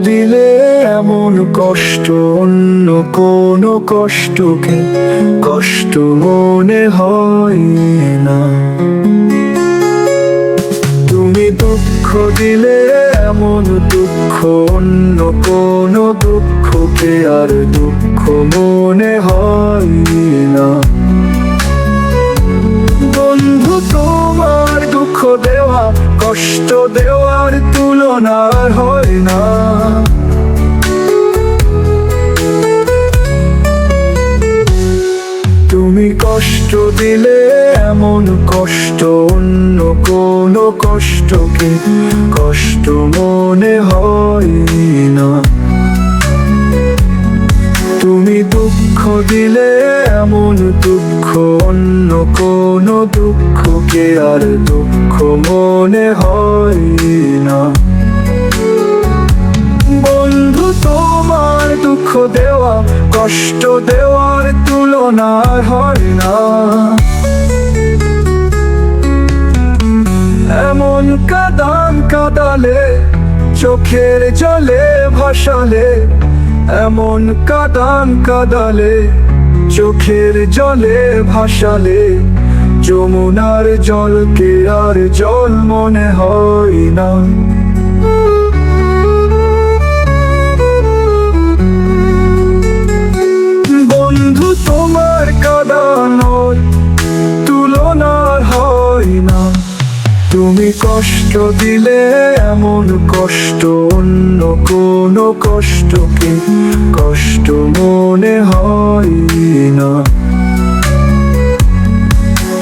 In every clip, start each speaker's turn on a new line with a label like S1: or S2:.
S1: দিলে এমন কষ্ট অন্য কোনো কষ্টকে কষ্ট মনে হয় না। তুমি দুঃখ দিলে এমন দুঃখ অন্য কোনো দুঃখকে আর দুঃখ মনে হয় না। বন্ধু তোমার দুঃখ দেওয়া কষ্ট দেওয়ার তুলনা হয় না। তুমি কষ্ট দিলে এমন কষ্ট অন্য কোনো কষ্টকে কষ্ট মনে হয় না। তুমি দুঃখ দিলে এমন দুঃখ অন্য কোনো দুঃখকে আর দুঃখ মনে হয় না। বন্ধু তোমার দুঃখ দেওয়া কষ্ট দেওয়ার তুলনা হয় না। এমন কাঁদান কাঁদালে চোখের জলে ভাসালে, এমন কাঁদান কাঁদালে চোখের জলে ভাসালে, যমুনার জলকে আর জল মনে হয় না। বন্ধু তোমার কাঁদানোর তুলনা হয় না। তুমি কষ্ট দিলে এমন কষ্ট অন্য কোনো কষ্টকে কষ্ট মনে হয় না।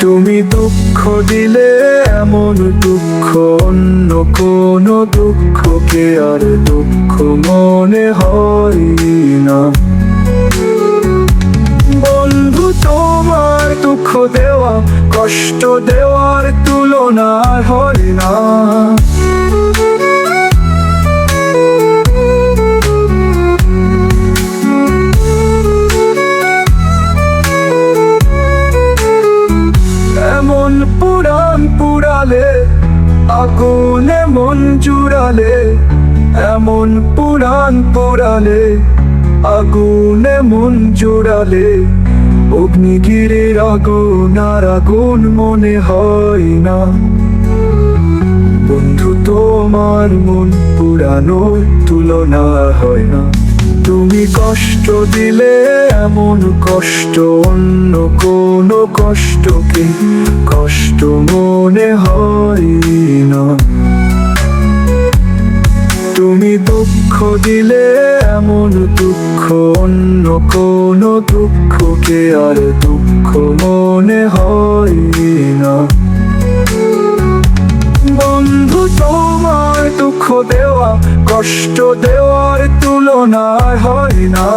S1: তুমি দুঃখ দিলে এমন দুঃখ অন্য কোনো দুঃখকে আর দুঃখ মনে হয় না। বন্ধু তোমার দুঃখ দেওয়া কষ্ট দেওয়ার তুলনা হয় না। এমন পুরাণ পুরালে আগুনে মন জুড়ালে, এমন পুরাণ পুরালে আগুনে মন জুড়ালে, অগ্নিগিরির আগুন আর আগুন মনে হয় না। বন্ধু তোমার মন পুরানোর তুলনা হয় না। তুমি কষ্ট দিলে এমন কষ্ট অন্য কোনো কষ্টকে কষ্ট মনে হয় না। তুমি দুঃখ দিলে এমন দুঃখ অন্য কোনো দুঃখকে আর দুঃখ মনে হয় না। বন্ধু তোমার দুঃখ দেওয়া কষ্ট দেওয়ার তুলনা হয় না।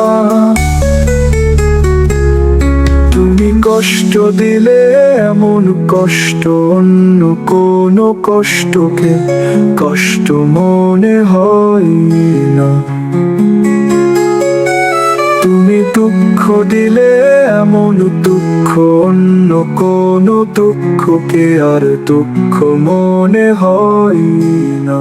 S1: তুমি কষ্ট দিলে এমন কষ্ট অন্য কোনো কষ্টকে কষ্ট মনে হয় না। তুমি দুঃখ দিলে এমন দুঃখ অন্য কোনো দুঃখকে আর দুঃখ মনে হয় না।